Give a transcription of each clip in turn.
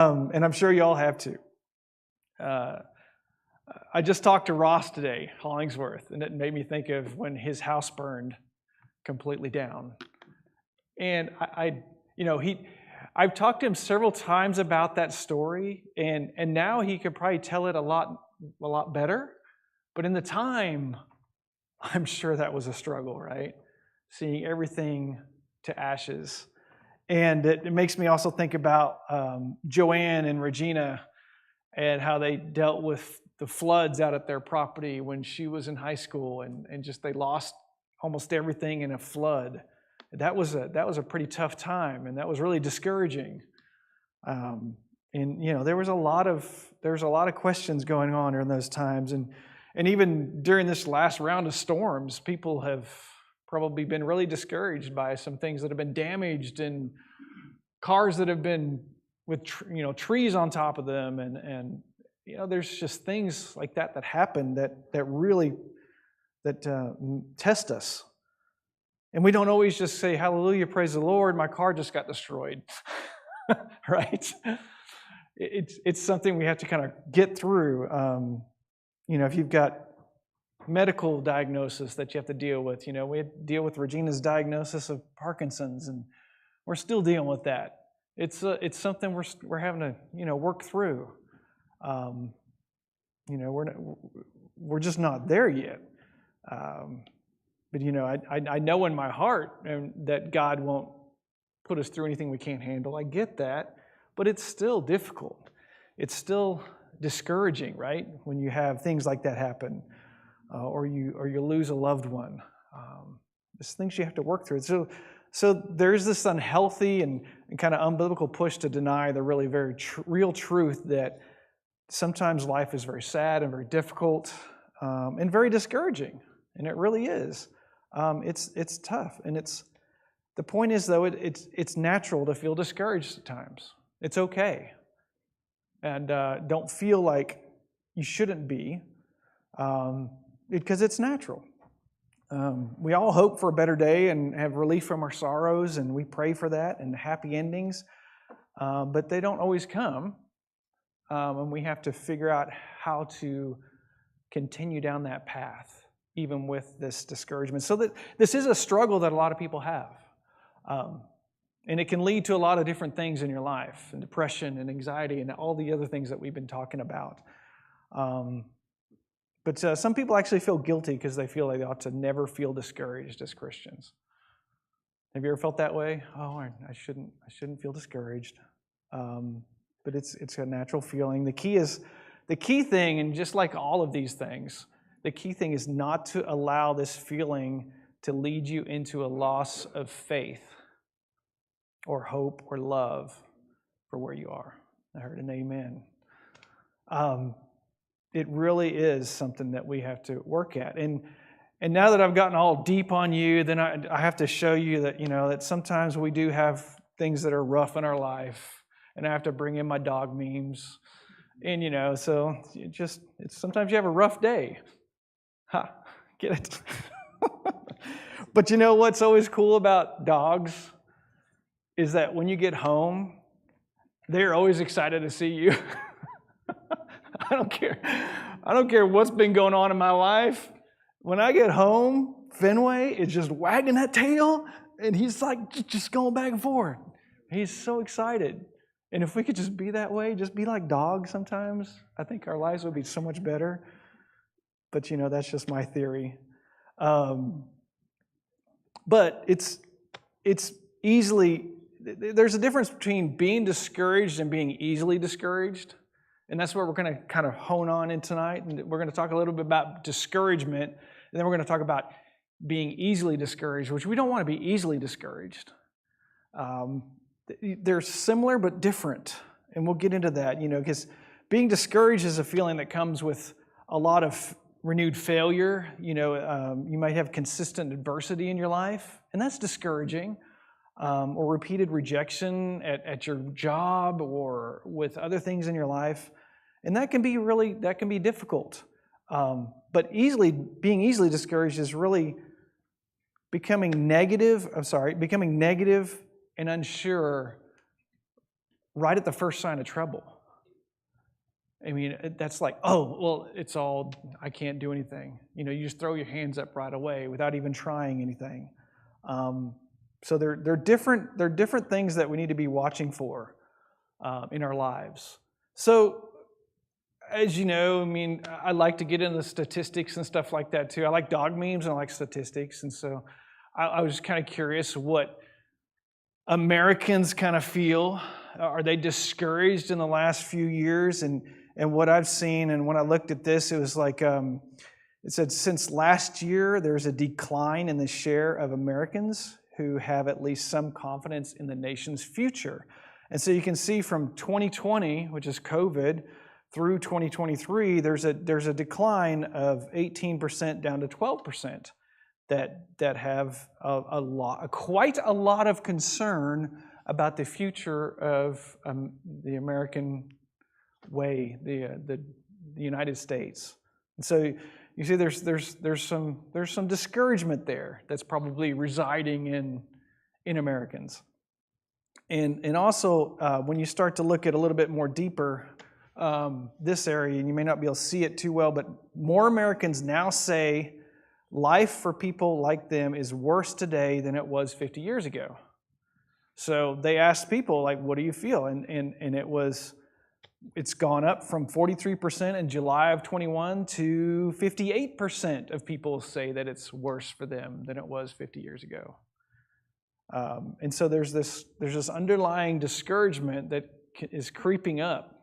And I'm sure you all have too. I just talked to Ross today, Hollingsworth, and it made me think of when his house burned completely down. And I've talked to him several times about that story, and now he could probably tell it a lot better. But in the time, I'm sure that was a struggle, right? Seeing everything to ashes. And it makes me also think about Joanne and Regina and how they dealt with the floods out at their property when she was in high school, and just they lost almost everything in a flood. That was a pretty tough time, and that was really discouraging. And there was a lot of questions going on during those times, and even during this last round of storms, people have probably been really discouraged by some things that have been damaged, and cars that have been with trees on top of them, and there's just things like that happen that really test us. And we don't always just say, hallelujah, praise the Lord, my car just got destroyed, right? It's something we have to kind of get through. If you've got medical diagnosis that you have to deal with, we had to deal with Regina's diagnosis of Parkinson's, and we're still dealing with that. It's something we're having to work through. We're just not there yet. But I know in my heart that God won't put us through anything we can't handle. I get that, but it's still difficult. It's still discouraging, right? When you have things like that happen, or you lose a loved one. There's things you have to work through. So there's this unhealthy and kind of unbiblical push to deny the really very real truth that sometimes life is very sad and very difficult and very discouraging, and it really is. It's tough, and the point is though it's natural to feel discouraged at times. It's okay, and don't feel like you shouldn't be, because it's natural. We all hope for a better day and have relief from our sorrows, and we pray for that and happy endings, but they don't always come, and we have to figure out how to continue down that path, even with this discouragement. So that this is a struggle that a lot of people have, and it can lead to a lot of different things in your life, and depression and anxiety and all the other things that we've been talking about. But some people actually feel guilty because they feel like they ought to never feel discouraged as Christians. Have you ever felt that way? Oh, I shouldn't feel discouraged. But it's a natural feeling. The key thing, and just like all of these things, the key thing is not to allow this feeling to lead you into a loss of faith or hope or love for where you are. I heard an amen. It really is something that we have to work at. And now that I've gotten all deep on you, then I have to show you that, that sometimes we do have things that are rough in our life, and I have to bring in my dog memes. And, so it's sometimes you have a rough day. Ha, get it? But what's always cool about dogs is that when you get home, they're always excited to see you. I don't care what's been going on in my life. When I get home, Fenway is just wagging that tail, and he's like just going back and forth. He's so excited. And if we could just be that way, just be like dogs sometimes, I think our lives would be so much better. But that's just my theory. But it's easily, there's a difference between being discouraged and being easily discouraged. And that's what we're going to kind of hone on in tonight. And we're going to talk a little bit about discouragement. And then we're going to talk about being easily discouraged, which we don't want to be easily discouraged. They're similar but different. And we'll get into that, because being discouraged is a feeling that comes with a lot of renewed failure. You might have consistent adversity in your life, and that's discouraging. Or repeated rejection at your job or with other things in your life. And that can be difficult. But being easily discouraged is really becoming negative and unsure right at the first sign of trouble. I mean, that's like, oh, well, it's all, I can't do anything. You know, you just throw your hands up right away without even trying anything. So they're different things that we need to be watching for in our lives. So, as you know, I mean, I like to get into statistics and stuff like that too. I like dog memes and I like statistics. And so I was kind of curious what Americans kind of feel. Are they discouraged in the last few years? And what I've seen, and when I looked at this, it was like, it said since last year, there's a decline in the share of Americans who have at least some confidence in the nation's future. And so you can see from 2020, which is COVID, through 2023, there's a decline of 18% down to 12% that have quite a lot of concern about the future of the American way, the United States. And so you see, there's some discouragement there that's probably residing in Americans, and also when you start to look at a little bit more deeper. This area, and you may not be able to see it too well, but more Americans now say life for people like them is worse today than it was 50 years ago. So they asked people, like, what do you feel? And it's gone up from 43% in July of 21 to 58% of people say that it's worse for them than it was 50 years ago. And so there's this underlying discouragement that is creeping up.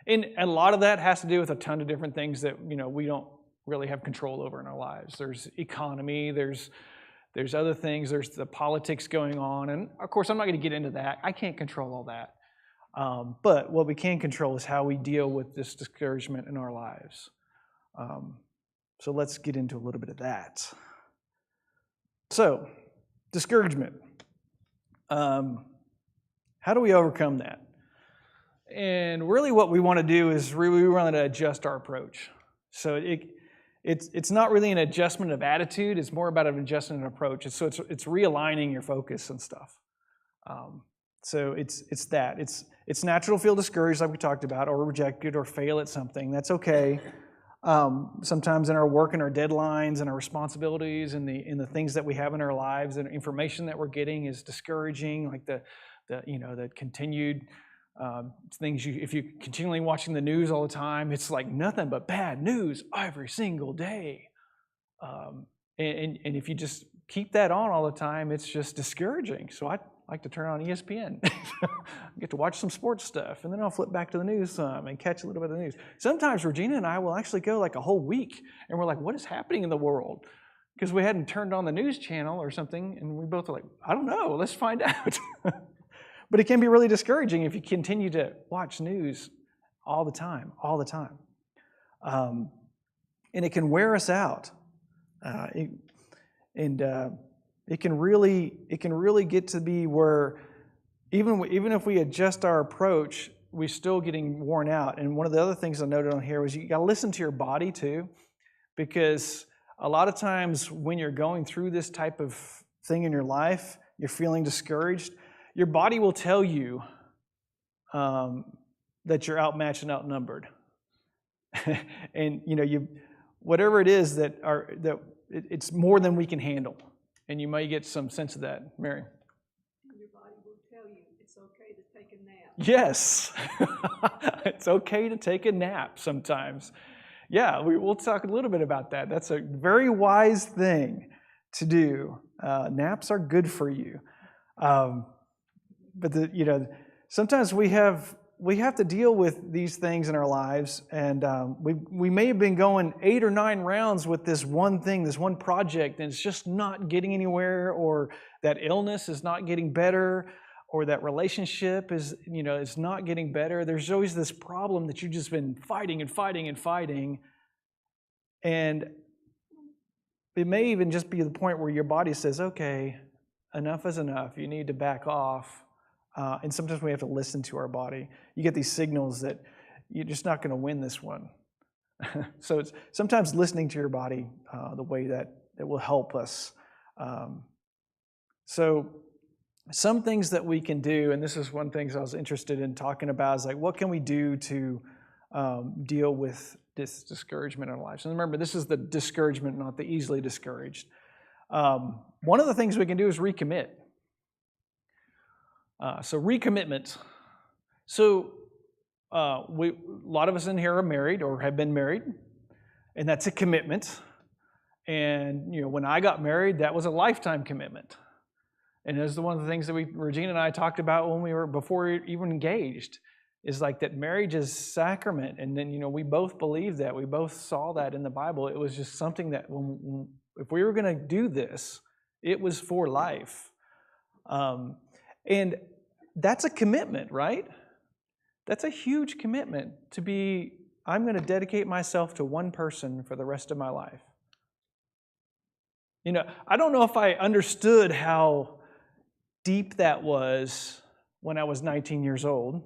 And a lot of that has to do with a ton of different things that, you know, we don't really have control over in our lives. There's economy, there's other things, there's the politics going on. And of course, I'm not going to get into that. I can't control all that. But what we can control is how we deal with this discouragement in our lives. So let's get into a little bit of that. So, discouragement. How do we overcome that? And really what we want to do is we want to adjust our approach. So it's not really an adjustment of attitude, it's more about an adjustment of approach. So it's realigning your focus and stuff. So it's that. It's natural to feel discouraged like we talked about, or rejected, or fail at something. That's okay. Sometimes in our work and our deadlines and our responsibilities and the things that we have in our lives and information that we're getting is discouraging, like the continued things. If you're continually watching the news all the time, it's like nothing but bad news every single day. And if you just keep that on all the time, it's just discouraging. So I like to turn on ESPN. I get to watch some sports stuff, and then I'll flip back to the news some and catch a little bit of the news. Sometimes Regina and I will actually go like a whole week, and we're like, what is happening in the world? Because we hadn't turned on the news channel or something, and we both are like, I don't know, let's find out. But it can be really discouraging if you continue to watch news all the time. And it can wear us out. It can really get to be where even if we adjust our approach, we're still getting worn out. And one of the other things I noted on here was you got to listen to your body too, because a lot of times when you're going through this type of thing in your life, you're feeling discouraged, your body will tell you that you're outmatched and outnumbered. And whatever it is that it's more than we can handle. And you may get some sense of that, Mary. Your body will tell you it's okay to take a nap. Yes. It's okay to take a nap sometimes. Yeah, we'll talk a little bit about that. That's a very wise thing to do. Naps are good for you. But sometimes we have to deal with these things in our lives, and we may have been going 8 or 9 rounds with this one thing, this one project, and it's just not getting anywhere, or that illness is not getting better, or that relationship is not getting better. There's always this problem that you've just been fighting and fighting and fighting, and it may even just be the point where your body says, okay, enough is enough. You need to back off. And sometimes we have to listen to our body. You get these signals that you're just not going to win this one. So it's sometimes listening to your body the way that will help us. So some things that we can do, and this is one thing I was interested in talking about, is like, what can we do to deal with this discouragement in our lives? And remember, this is the discouragement, not the easily discouraged. One of the things we can do is recommit. So recommitment. So a lot of us in here are married or have been married, and that's a commitment. And when I got married, that was a lifetime commitment. And it was one of the things that Regina and I talked about when we were before even engaged, is like that marriage is sacrament. And then we both believed that. We both saw that in the Bible. It was just something that if we were going to do this, it was for life. And that's a commitment, right? That's a huge commitment I'm going to dedicate myself to one person for the rest of my life. I don't know if I understood how deep that was when I was 19 years old,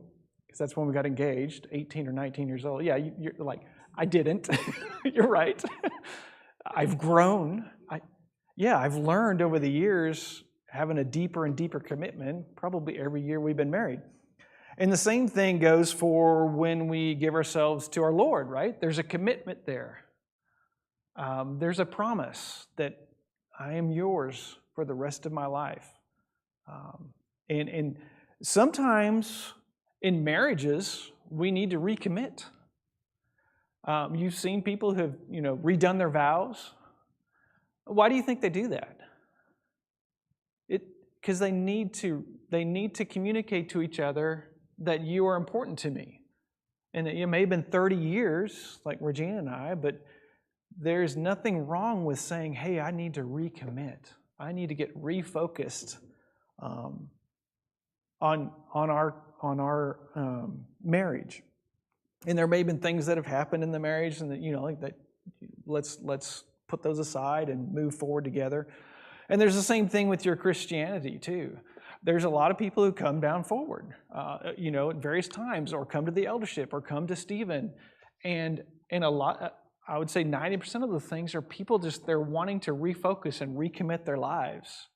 because that's when we got engaged, 18 or 19 years old. Yeah, you're like, I didn't. You're right. I've grown. I've learned over the years, having a deeper and deeper commitment, probably every year we've been married. And the same thing goes for when we give ourselves to our Lord, right? There's a commitment there. There's a promise that I am yours for the rest of my life. And sometimes in marriages, we need to recommit. You've seen people who have, redone their vows. Why do you think they do that? Because they need to communicate to each other that you are important to me. And it may have been 30 years, like Regina and I, but there's nothing wrong with saying, hey, I need to recommit. I need to get refocused on our marriage. And there may have been things that have happened in the marriage, and that let's put those aside and move forward together. And there's the same thing with your Christianity too. There's a lot of people who come down forward, at various times, or come to the eldership, or come to Stephen, and a lot. I would say 90% of the things are people they're wanting to refocus and recommit their lives.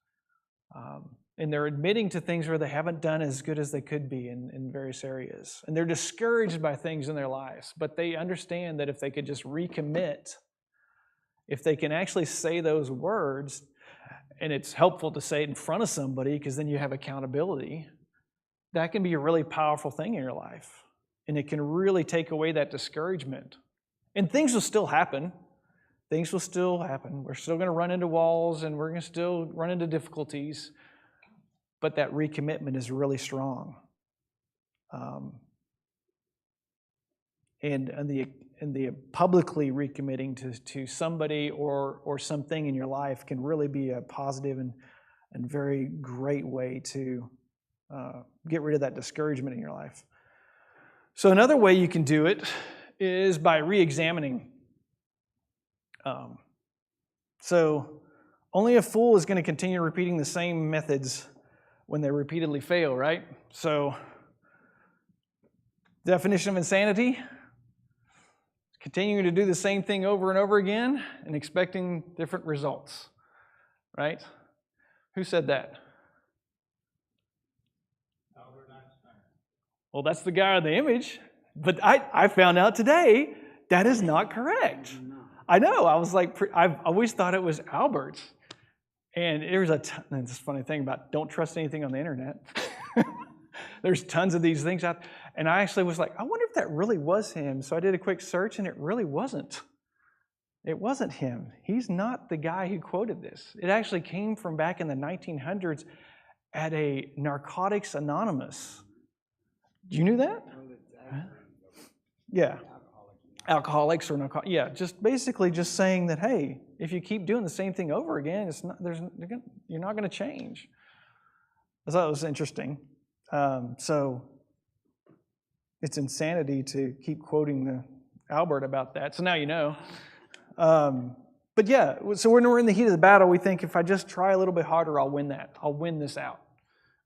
And they're admitting to things where they haven't done as good as they could be in various areas. And they're discouraged by things in their lives, but they understand that if they could just recommit, if they can actually say those words, and it's helpful to say it in front of somebody because then you have accountability, that can be a really powerful thing in your life. And it can really take away that discouragement. And things will still happen. Things will still happen. We're still going to run into walls, and we're going to still run into difficulties. But that recommitment is really strong. And the publicly recommitting to somebody or something in your life can really be a positive and very great way to get rid of that discouragement in your life. So another way you can do it is by re-examining. So only a fool is going to continue repeating the same methods when they repeatedly fail, right? So definition of insanity: continuing to do the same thing over and over again and expecting different results, right? Who said that? Albert Einstein. Well, that's the guy on the image. But I found out today that is not correct. I know. I was like, I've always thought it was Albert's. And there's this funny thing about don't trust anything on the internet. There's tons of these things out. And I actually was like, I wonder if that really was him. So I did a quick search, and it really wasn't. It wasn't him. He's not the guy who quoted this. It actually came from back in the 1900s at a Narcotics Anonymous. Do you knew that? Yeah. Alcoholics or narcotics. Yeah, just basically just saying that, hey, if you keep doing the same thing over again, you're not going to change. I thought it was interesting. So it's insanity to keep quoting Albert about that. So now you know. But yeah, so when we're in the heat of the battle, we think if I just try a little bit harder, I'll win that. I'll win this out.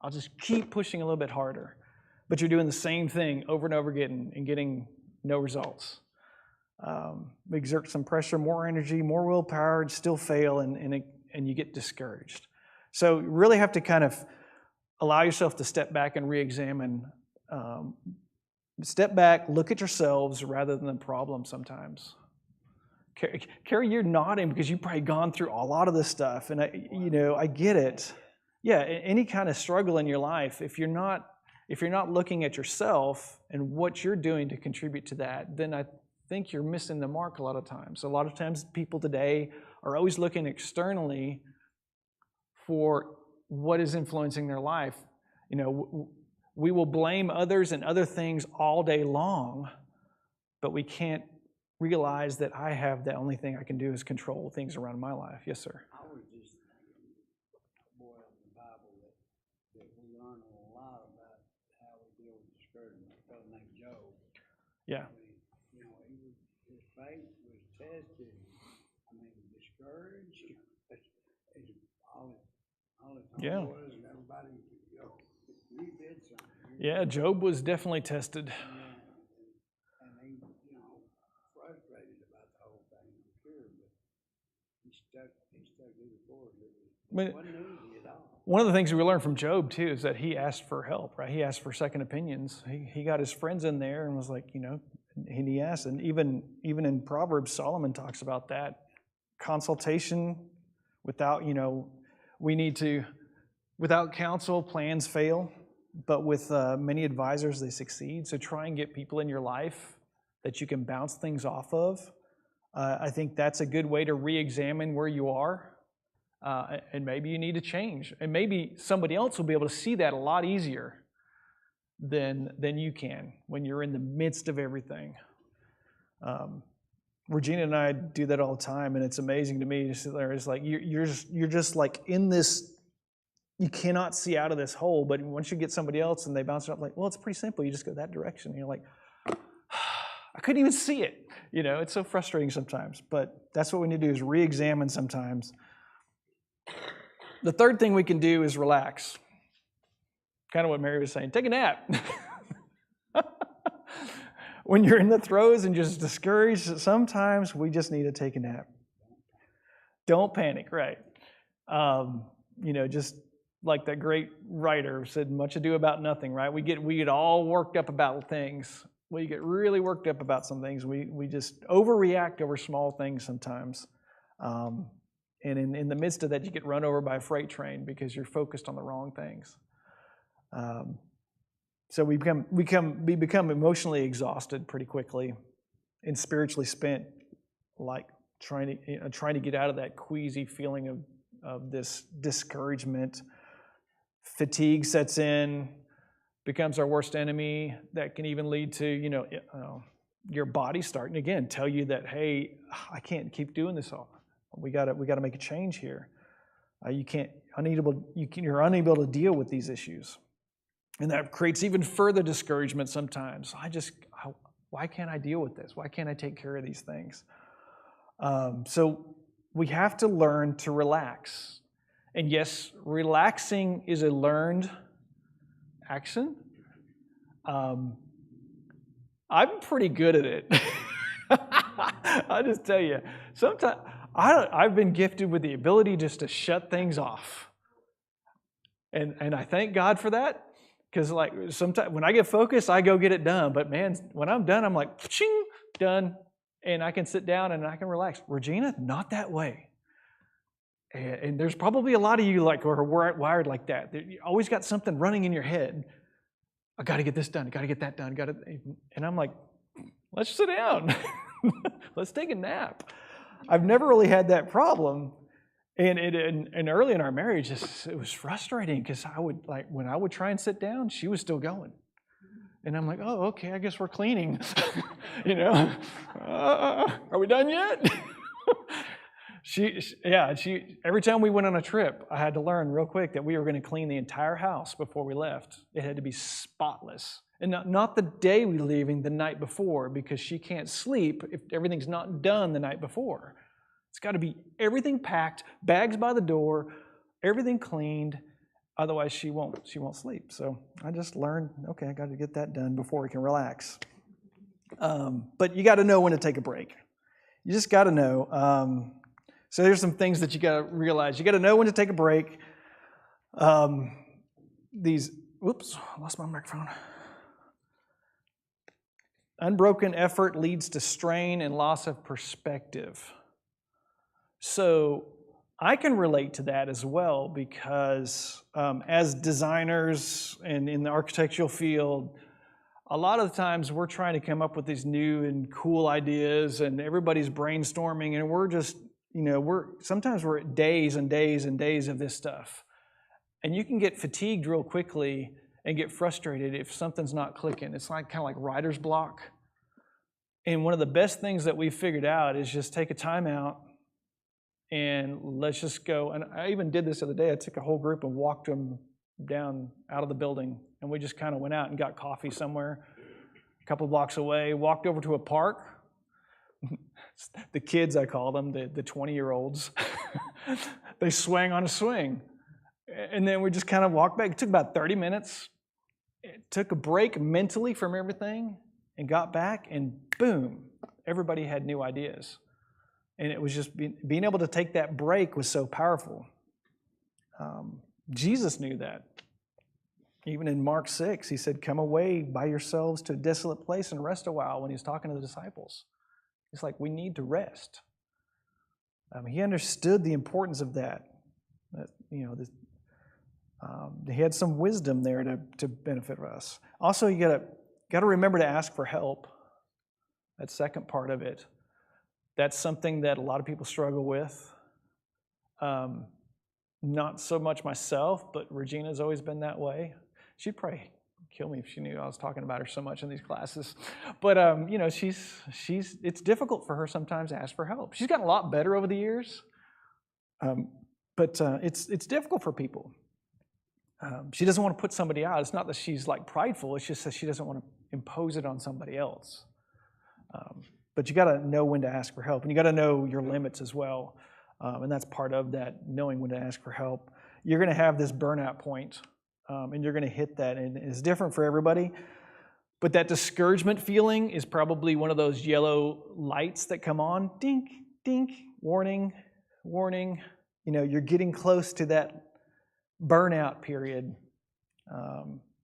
I'll just keep pushing a little bit harder. But you're doing the same thing over and over again and getting no results. Exert some pressure, more energy, more willpower, and still fail, and you get discouraged. So you really have to kind of allow yourself to step back and re-examine. Step back, look at yourselves rather than the problem sometimes. Carrie, you're nodding because you've probably gone through a lot of this stuff, and I get it. Yeah, any kind of struggle in your life, if you're not looking at yourself and what you're doing to contribute to that, then I think you're missing the mark a lot of times. A lot of times people today are always looking externally for what is influencing their life. We will blame others and other things all day long, but we can't realize that I have the only thing I can do is control things around my life. Yes, sir. I was just thinking, boy, in the Bible that we learn a lot about how we deal with discouragement. A fellow named Job. Yeah. His faith was tested. Discouraged. All the time Yeah. was, and everybody, you did something. Yeah, Job was definitely tested. And he, frustrated about the whole thing, I'm sure, but he stuck to the course. It wasn't easy at all. One of the things we learn from Job, too, is that he asked for help, right? He asked for second opinions. He got his friends in there and was like, and he asked. And even in Proverbs, Solomon talks about that. Consultation without, without counsel, plans fail. But with many advisors, they succeed. So try and get people in your life that you can bounce things off of. I think that's a good way to re-examine where you are. And maybe you need to change. And maybe somebody else will be able to see that a lot easier than you can when you're in the midst of everything. Regina and I do that all the time, and it's amazing to me to sit there. It's like you're just like in this. You cannot see out of this hole, but once you get somebody else and they bounce it up, like, well, it's pretty simple. You just go that direction. And you're like, I couldn't even see it. It's so frustrating sometimes. But that's what we need to do is re-examine sometimes. The third thing we can do is relax. Kind of what Mary was saying. Take a nap. When you're in the throes and just discouraged, sometimes we just need to take a nap. Don't panic, right? Just like that great writer said, much ado about nothing, right? We get all worked up about things. We get really worked up about some things. We just overreact over small things sometimes. And in the midst of that, you get run over by a freight train because you're focused on the wrong things. So we become emotionally exhausted pretty quickly and spiritually spent, like trying to get out of that queasy feeling of this discouragement. Fatigue sets in, becomes our worst enemy. That can even lead to your body starting again tell you that, hey, I can't keep doing this all. We got to make a change here. You're unable to deal with these issues. And that creates even further discouragement sometimes. Why can't I deal with this? Why can't I take care of these things? So we have to learn to relax. And yes, relaxing is a learned action. I'm pretty good at it. I'll just tell you. Sometimes I've been gifted with the ability just to shut things off. And I thank God for that. Because sometimes when I get focused, I go get it done. But man, when I'm done, I'm like, ching, done. And I can sit down and I can relax. Regina, not that way. And there's probably a lot of you who are wired like that. You always got something running in your head. I got to get this done. I got to get that done. And I'm like, let's sit down. Let's take a nap. I've never really had that problem. And early in our marriage, it was frustrating because when I would try and sit down, she was still going. And I'm like, oh, okay, I guess we're cleaning. Are we done yet? Every time we went on a trip, I had to learn real quick that we were going to clean the entire house before we left. It had to be spotless. And not the day we were leaving, the night before, because she can't sleep if everything's not done the night before. It's got to be everything packed, bags by the door, everything cleaned. Otherwise, she won't sleep. So I just learned, okay, I got to get that done before we can relax. But you got to know when to take a break. You just got to know. So there's some things that you got to realize. You got to know when to take a break. whoops, I lost my microphone. Unbroken effort leads to strain and loss of perspective. So I can relate to that as well because as designers and in the architectural field, a lot of the times we're trying to come up with these new and cool ideas and everybody's brainstorming and we're just, sometimes we're at days and days and days of this stuff. And you can get fatigued real quickly and get frustrated if something's not clicking. It's kind of like writer's block. And one of the best things that we've figured out is just take a time out and let's just go. And I even did this the other day. I took a whole group and walked them down out of the building. And we just kind of went out and got coffee somewhere a couple of blocks away, walked over to a park. The kids, I call them, the 20-year-olds, they swang on a swing. And then we just kind of walked back. It took about 30 minutes. It took a break mentally from everything and got back and boom, everybody had new ideas. And it was just being able to take that break was so powerful. Jesus knew that. Even in Mark 6, he said, come away by yourselves to a desolate place and rest a while when he's talking to the disciples. It's like, we need to rest. He understood the importance of that. He had some wisdom there to benefit us. Also, you got to remember to ask for help. That second part of it. That's something that a lot of people struggle with. Not so much myself, but Regina's always been that way. She'd probably kill me if she knew I was talking about her so much in these classes. But it's difficult for her sometimes to ask for help. She's gotten a lot better over the years, but it's difficult for people. She doesn't want to put somebody out. It's not that she's like prideful. It's just that she doesn't want to impose it on somebody else. But you got to know when to ask for help, and you got to know your limits as well. And that's part of that, knowing when to ask for help. You're going to have this burnout point, and you're going to hit that, and it's different for everybody. But that discouragement feeling is probably one of those yellow lights that come on. Dink, dink, warning, warning. You're getting close to that burnout period.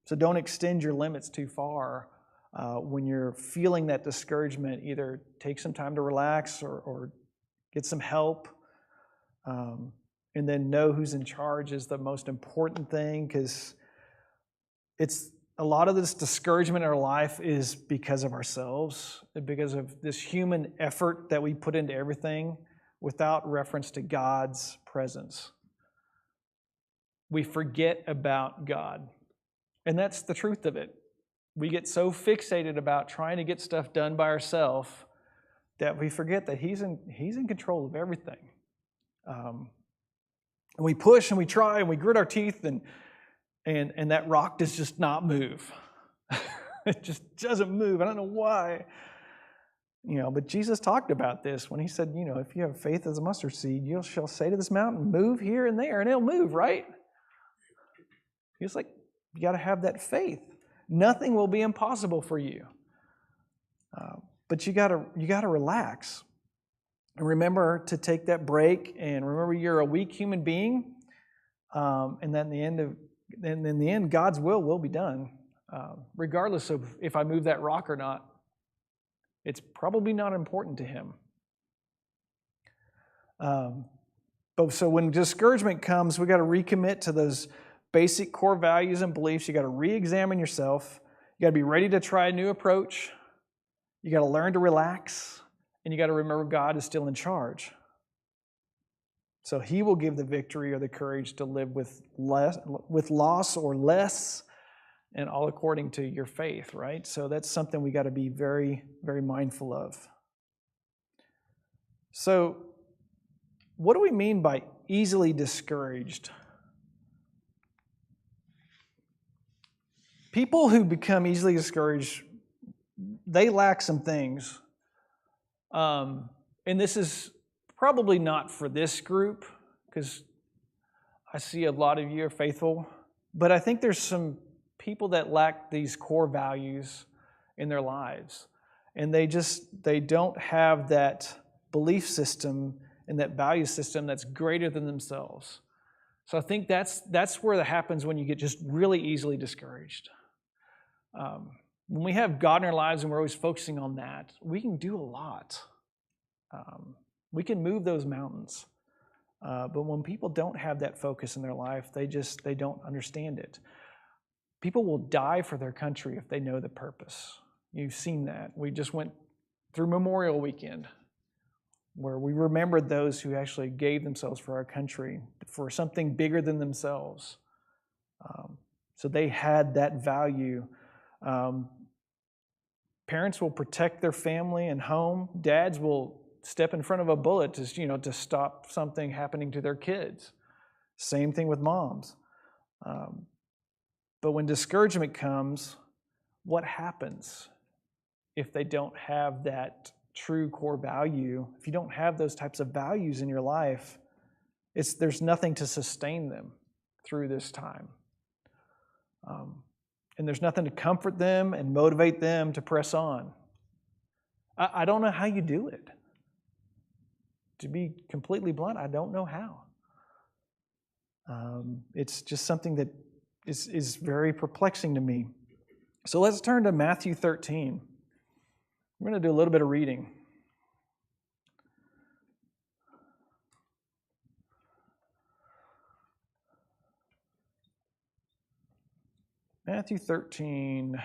So don't extend your limits too far. When you're feeling that discouragement, either take some time to relax or get some help. And then know who's in charge is the most important thing, because it's a lot of this discouragement in our life is because of ourselves, because of this human effort that we put into everything without reference to God's presence. We forget about God. And that's the truth of it. We get so fixated about trying to get stuff done by ourselves that we forget that He's in control of everything. And we push and we try and we grit our teeth and that rock does just not move. It just doesn't move. I don't know why. But Jesus talked about this when He said, if you have faith as a mustard seed, you shall say to this mountain, move here and there, and it'll move, right? He's like, you got to have that faith. Nothing will be impossible for you. But you got to relax. And remember to take that break, and remember you're a weak human being. And then in the end, God's will be done. Regardless of if I move that rock or not, it's probably not important to Him. So when discouragement comes, we got to recommit to those basic core values and beliefs. You got to re-examine yourself. You got to be ready to try a new approach. You got to learn to relax, and you got to remember God is still in charge. So He will give the victory or the courage to live with loss or less, and all according to your faith, right? So that's something we got to be very, very mindful of. So what do we mean by easily discouraged? People who become easily discouraged, they lack some things. And this is probably not for this group, because I see a lot of you are faithful. But I think there's some people that lack these core values in their lives. And they don't have that belief system and that value system that's greater than themselves. So I think that's where that happens when you get just really easily discouraged. When we have God in our lives and we're always focusing on that, we can do a lot. We can move those mountains. But when people don't have that focus in their life, they don't understand it. People will die for their country if they know the purpose. You've seen that. We just went through Memorial Weekend, where we remembered those who actually gave themselves for our country, for something bigger than themselves. So they had that value. Parents will protect their family and home. Dads will step in front of a bullet to stop something happening to their kids. Same thing with moms. But when discouragement comes, what happens if they don't have that true core value? If you don't have those types of values in your life, there's nothing to sustain them through this time. And there's nothing to comfort them and motivate them to press on. I don't know how you do it. To be completely blunt, I don't know how. It's just something that is very perplexing to me. So let's turn to Matthew 13. We're going to do a little bit of reading. Matthew 13.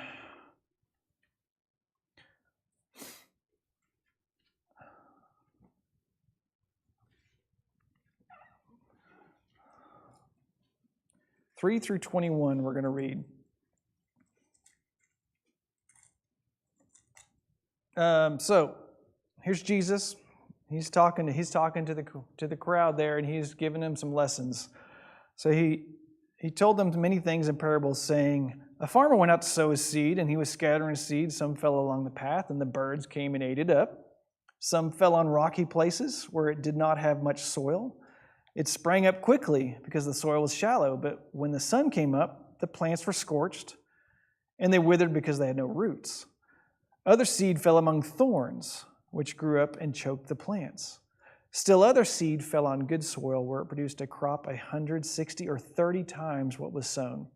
Three through 21, we're going to read. So here's Jesus. He's talking to the crowd there, and he's giving them some lessons. So he told them many things in parables, saying, "A farmer went out to sow his seed, and he was scattering seed. Some fell along the path, and the birds came and ate it up. Some fell on rocky places where it did not have much soil. It sprang up quickly because the soil was shallow, but when the sun came up, the plants were scorched, and they withered because they had no roots. Other seed fell among thorns, which grew up and choked the plants. Still other seed fell on good soil, where it produced a crop 160 or 30 times what was sown.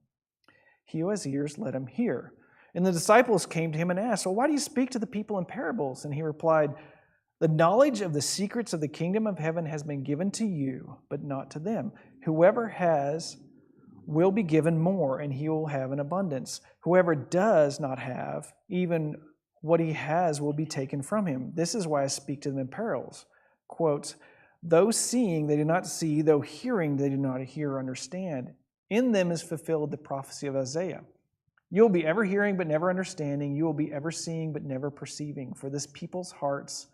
He who has ears, let him hear." And the disciples came to him and asked, "Well, why do you speak to the people in parables?" And he replied, "The knowledge of the secrets of the kingdom of heaven has been given to you, but not to them. Whoever has will be given more, and he will have an abundance. Whoever does not have, even what he has will be taken from him. This is why I speak to them in parables." Quote, "Though seeing they do not see, though hearing they do not hear or understand. In them is fulfilled the prophecy of Isaiah. You will be ever hearing but never understanding. You will be ever seeing but never perceiving. For this people's hearts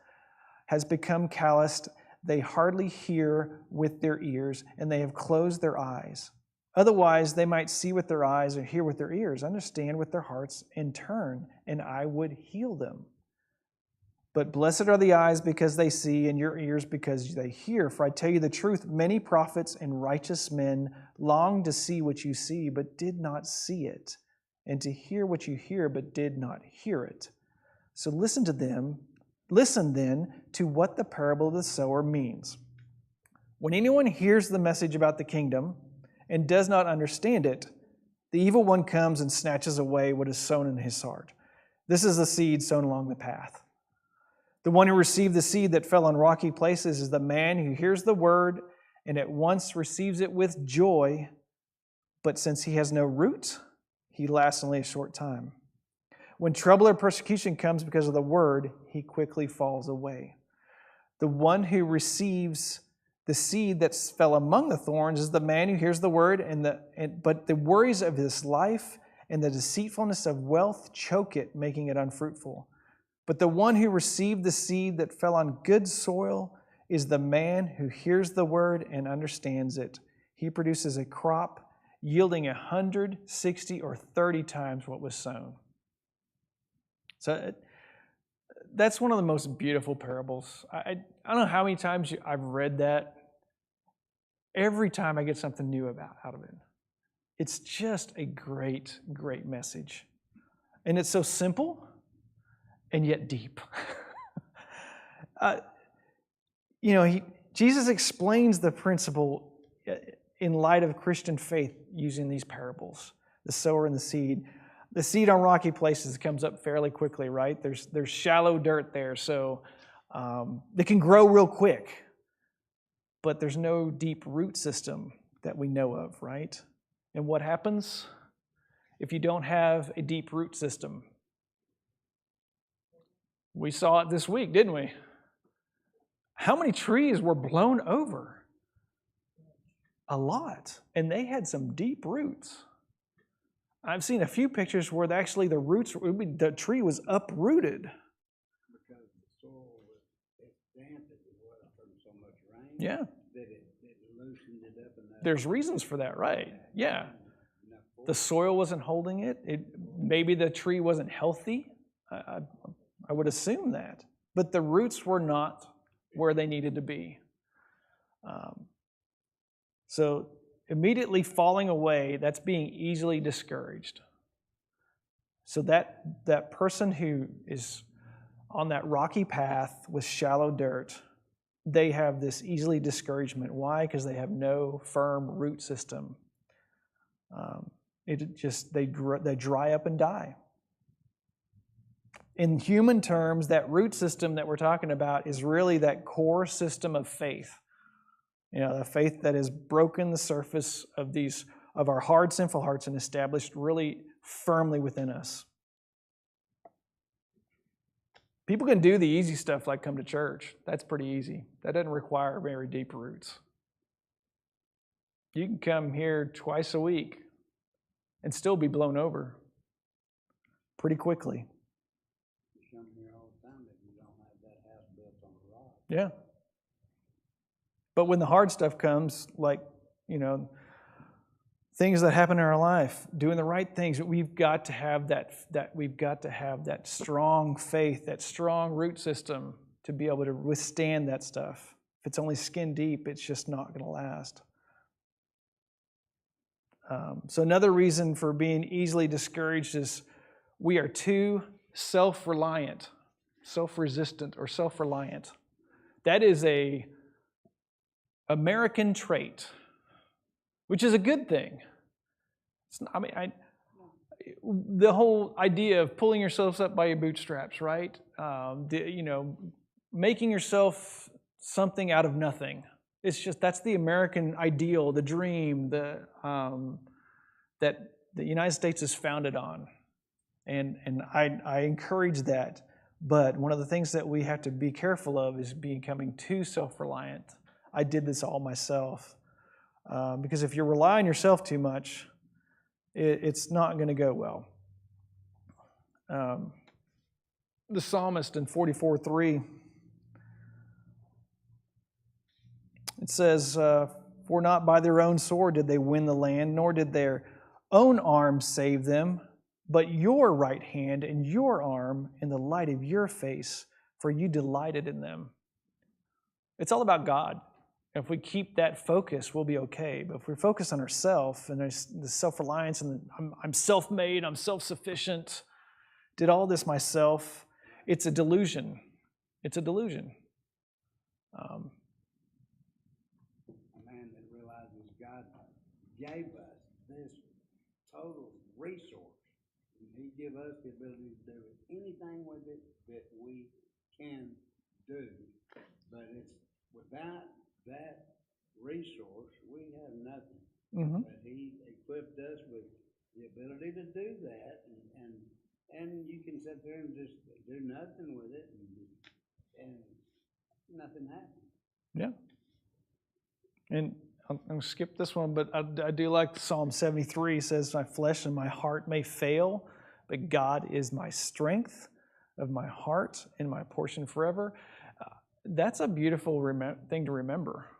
has become calloused. They hardly hear with their ears, and they have closed their eyes. Otherwise, they might see with their eyes or hear with their ears, understand with their hearts, and turn, and I would heal them. But blessed are the eyes because they see, and your ears because they hear. For I tell you the truth, many prophets and righteous men longed to see what you see, but did not see it, and to hear what you hear, but did not hear it. So listen then to what the parable of the sower means. When anyone hears the message about the kingdom and does not understand it, the evil one comes and snatches away what is sown in his heart. This is the seed sown along the path. The one who received the seed that fell on rocky places is the man who hears the word and at once receives it with joy, but since he has no root, he lasts only a short time. When trouble or persecution comes because of the word, he quickly falls away. The one who receives the seed that fell among the thorns is the man who hears the word, but the worries of this life and the deceitfulness of wealth choke it, making it unfruitful. But the one who received the seed that fell on good soil is the man who hears the word and understands it. He produces a crop yielding 160 or 30 times what was sown. So that's one of the most beautiful parables. I don't know how many times I've read that. Every time I get something new out of it. It's just a great, great message. And it's so simple and yet deep. Jesus explains the principle in light of Christian faith using these parables, the sower and the seed. The seed on rocky places comes up fairly quickly, right? There's shallow dirt there, so it can grow real quick, but there's no deep root system that we know of, right? And what happens if you don't have a deep root system? We saw it this week, didn't we? How many trees were blown over? A lot, and they had some deep roots. I've seen a few pictures where actually the tree was uprooted. Because the soil was damp as well from so much rain. Yeah. That it loosened it up enough. There's reasons for that, right? Yeah. The soil wasn't holding it. Maybe the tree wasn't healthy. I would assume that. But the roots were not where they needed to be. So immediately falling away, that's being easily discouraged. So that person who is on that rocky path with shallow dirt, they have this easily discouragement. Why? Because they have no firm root system. They dry up and die. In human terms, that root system that we're talking about is really that core system of faith. The faith that has broken the surface of our hard, sinful hearts and established really firmly within us. People can do the easy stuff like come to church. That's pretty easy. That doesn't require very deep roots. You can come here twice a week and still be blown over pretty quickly. You come here all the time if you don't have that house built on a rock. Yeah. But when the hard stuff comes, like, things that happen in our life, doing the right things, we've got to have that strong faith, that strong root system to be able to withstand that stuff. If it's only skin deep, it's just not going to last. So another reason for being easily discouraged is we are too self-reliant, self-resistant, or self-reliant. That is a American trait, which is a good thing. The whole idea of pulling yourselves up by your bootstraps, right? Making yourself something out of nothing. That's the American ideal, the dream, that the United States is founded on, and I encourage that. But one of the things that we have to be careful of is becoming too self-reliant. I did this all myself. Because if you rely on yourself too much, it's not going to go well. The psalmist in 44:3, it says, "For not by their own sword did they win the land, nor did their own arm save them, but your right hand and your arm in the light of your face, for you delighted in them." It's all about God. If we keep that focus, we'll be okay. But if we focus on ourselves and there's the self-reliance and I'm self-made, I'm self-sufficient, did all this myself, it's a delusion. It's a delusion. A man that realizes God gave us this total resource. And He gave us the ability to do anything with it that we can do. But it's without that resource, we have nothing. Mm-hmm. But He equipped us with the ability to do that, and you can sit there and just do nothing with it, and nothing happens. Yeah. And I'm going to skip this one, but I do like Psalm 73 says, "My flesh and my heart may fail, but God is my strength of my heart and my portion forever." That's a beautiful thing to remember.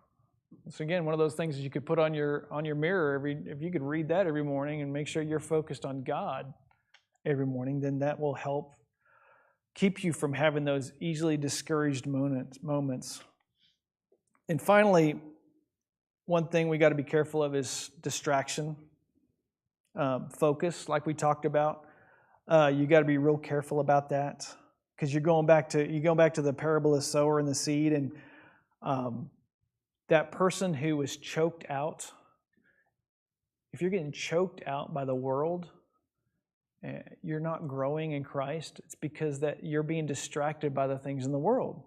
So again, one of those things that you could put on your mirror if you could read that every morning and make sure you're focused on God every morning, then that will help keep you from having those easily discouraged moments. And finally, one thing we got to be careful of is distraction, focus, like we talked about. You got to be real careful about that. Because you're going back to the parable of the sower and the seed, and that person who was choked out if you're getting choked out by the world, you're not growing in Christ, it's because that you're being distracted by the things in the world.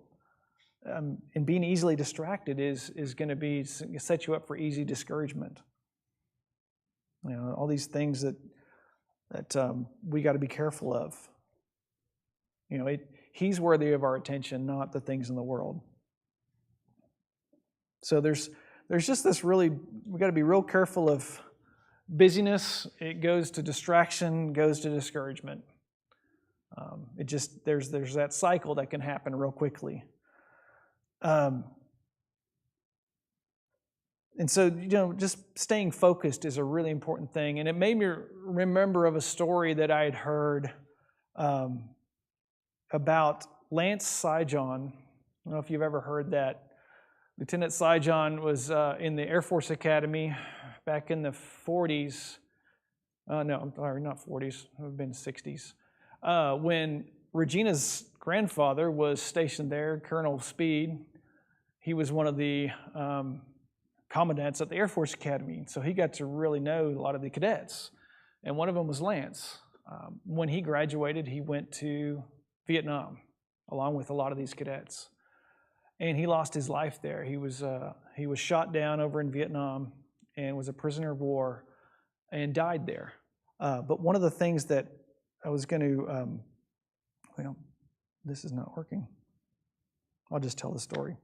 And being easily distracted is going to set you up for easy discouragement. All these things that we got to be careful of. He's worthy of our attention, not the things in the world. So there's just this we got to be real careful of busyness. It goes to distraction, goes to discouragement. There's that cycle that can happen real quickly. And so, just staying focused is a really important thing. And it made me remember of a story that I had heard about Lance Sijon. I don't know if you've ever heard that. Lieutenant Sijon was in the Air Force Academy back in the 40s. No, I'm sorry, not 40s. It would have been 60s. When Regina's grandfather was stationed there, Colonel Speed, he was one of the commandants at the Air Force Academy. So he got to really know a lot of the cadets. And one of them was Lance. When he graduated, he went to Vietnam, along with a lot of these cadets. And he lost his life there. He was shot down over in Vietnam and was a prisoner of war and died there. But one of the things that I was going to, this is not working. I'll just tell the story.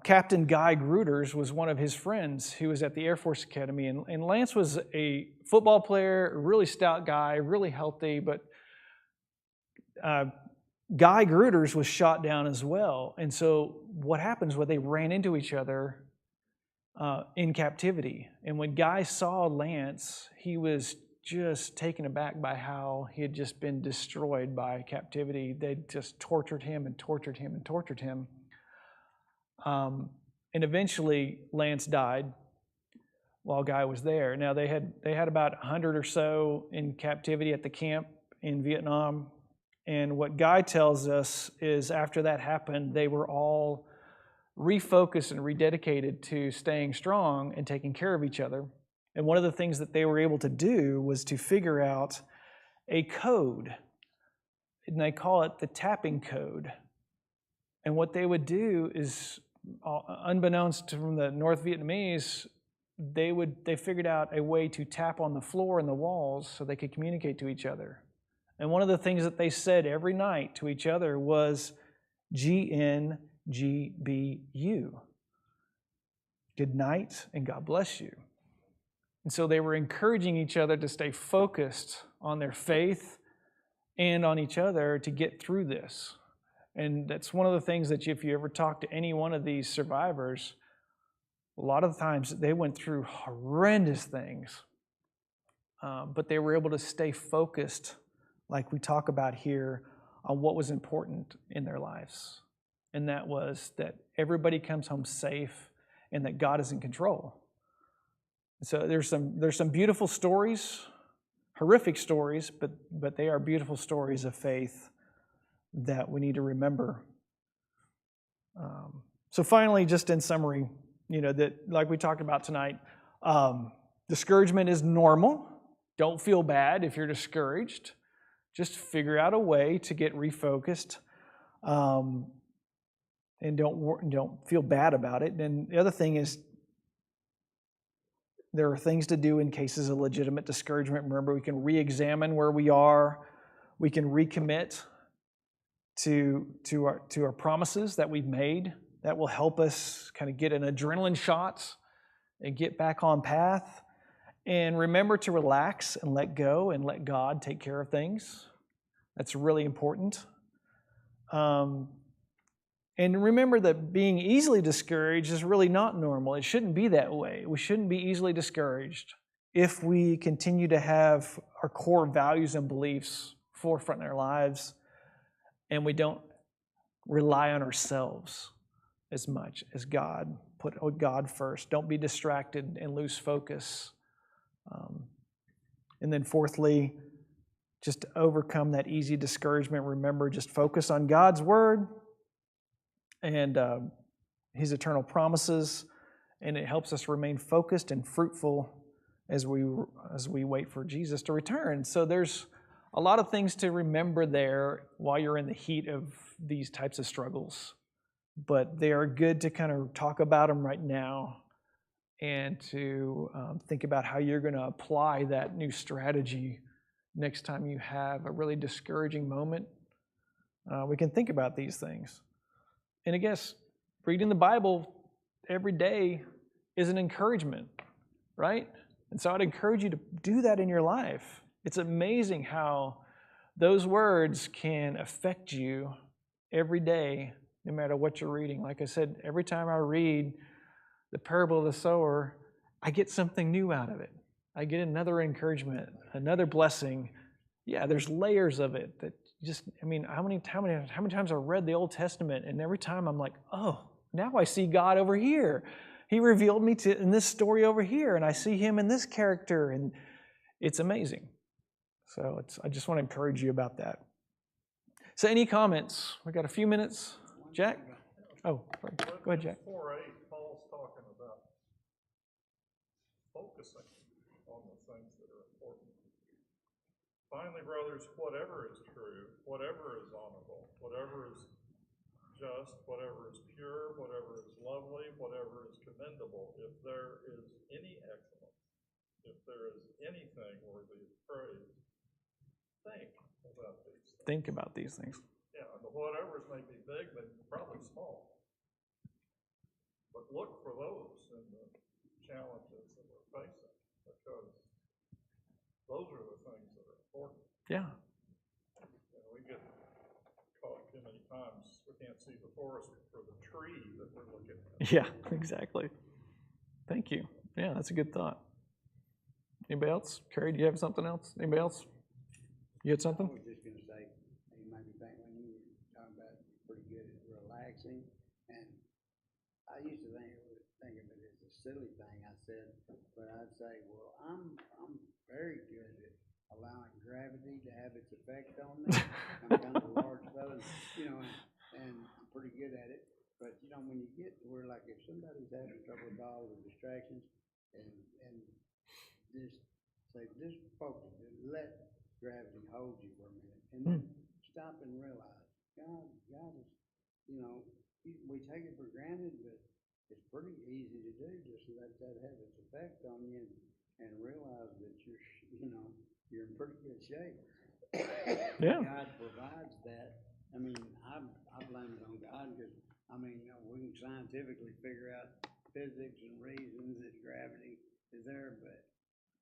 Captain Guy Gruters was one of his friends who was at the Air Force Academy. And Lance was a football player, a really stout guy, really healthy, but Guy Gruters was shot down as well. And so what happens when they ran into each other in captivity? And when Guy saw Lance, he was just taken aback by how he had just been destroyed by captivity. They just tortured him and tortured him and tortured him. And eventually Lance died while Guy was there. Now they had about 100 or so in captivity at the camp in Vietnam. And what Guy tells us is after that happened, they were all refocused and rededicated to staying strong and taking care of each other. And one of the things that they were able to do was to figure out a code. And they call it the tapping code. And what they would do is, unbeknownst to the North Vietnamese, they figured out a way to tap on the floor and the walls so they could communicate to each other. And one of the things that they said every night to each other was GNGBU. Good night and God bless you. And so they were encouraging each other to stay focused on their faith and on each other to get through this. And that's one of the things that if you ever talk to any one of these survivors, a lot of the times they went through horrendous things, but they were able to stay focused, like we talk about here, on what was important in their lives. And that was that everybody comes home safe and that God is in control. So there's some beautiful stories, horrific stories, but they are beautiful stories of faith that we need to remember. So finally, just in summary, that like we talked about tonight, discouragement is normal. Don't feel bad if you're discouraged. Just figure out a way to get refocused, and don't feel bad about it. And the other thing is, there are things to do in cases of legitimate discouragement. Remember, we can re-examine where we are. We can recommit to our promises that we've made. That will help us kind of get an adrenaline shot and get back on path. And remember to relax and let go and let God take care of things. That's really important. And remember that being easily discouraged is really not normal. It shouldn't be that way. We shouldn't be easily discouraged if we continue to have our core values and beliefs forefront in our lives and we don't rely on ourselves as much as God. Put God first. Don't be distracted and lose focus. And then fourthly, just to overcome that easy discouragement, remember, just focus on God's Word and His eternal promises, and it helps us remain focused and fruitful as we wait for Jesus to return. So there's a lot of things to remember there while you're in the heat of these types of struggles. But they are good to kind of talk about them right now and to think about how you're going to apply that new strategy next time you have a really discouraging moment. We can think about these things. And I guess reading the Bible every day is an encouragement, right? And so I'd encourage you to do that in your life. It's amazing how those words can affect you every day, no matter what you're reading. Like I said, every time I read the parable of the sower, I get something new out of it. I get another encouragement, another blessing. Yeah, there's layers of it that just, I mean, how many times I read the Old Testament, and every time I'm like, oh, now I see God over here. He revealed me in this story over here, and I see him in this character, and it's amazing. So I just want to encourage you about that. So any comments? We got a few minutes. Jack? Oh, go ahead, Jack. 4:8, Paul's talking about focusing on the things that are important. Finally, brothers, whatever is true, whatever is honorable, whatever is just, whatever is pure, whatever is lovely, whatever is commendable, if there is any excellence, if there is anything worthy of praise, think about these things. Think about these things. Yeah, the whatevers may be big, but probably small. But look for those in the challenges that we're facing, because those are the things that are important. Yeah. And we get caught too many times, we can't see the forest for the tree that we're looking at. Yeah, exactly. Thank you. Yeah, that's a good thought. Anybody else? Carrie, do you have something else? Anybody else? You had something? I was just going to say, you made me think when you were talking about pretty good at relaxing, and I used to think of it as a silly thing. I said, but I'd say, well, I'm very good at allowing gravity to have its effect on me. I'm kind of a large fellow, and I'm pretty good at it. But when you get to where, like, if somebody's having trouble with all the distractions, and just focus, let gravity hold you for a minute, and then stop and realize God is, we take it for granted, but it's pretty easy to do. Just let that have its effect on you, and realize that you're in pretty good shape. Yeah. God provides that. I mean, I blame it on God because we can scientifically figure out physics and reasons that gravity is there, but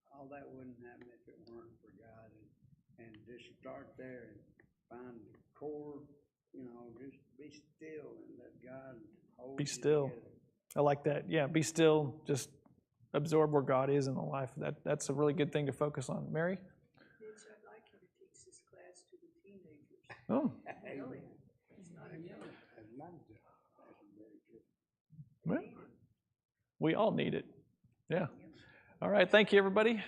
all that wouldn't happen if it weren't for God. And just start there and find the core, just be still and let God hold Be you still. together. I like that. Yeah, be still. Just absorb where God is in the life. That's a really good thing to focus on. Mary? Mitch, I'd like you to teach this class to the teenagers. Oh, Really? It's not a joke. I'd love to. That's very true. well, we all need it. Yeah. All right. Thank you, everybody.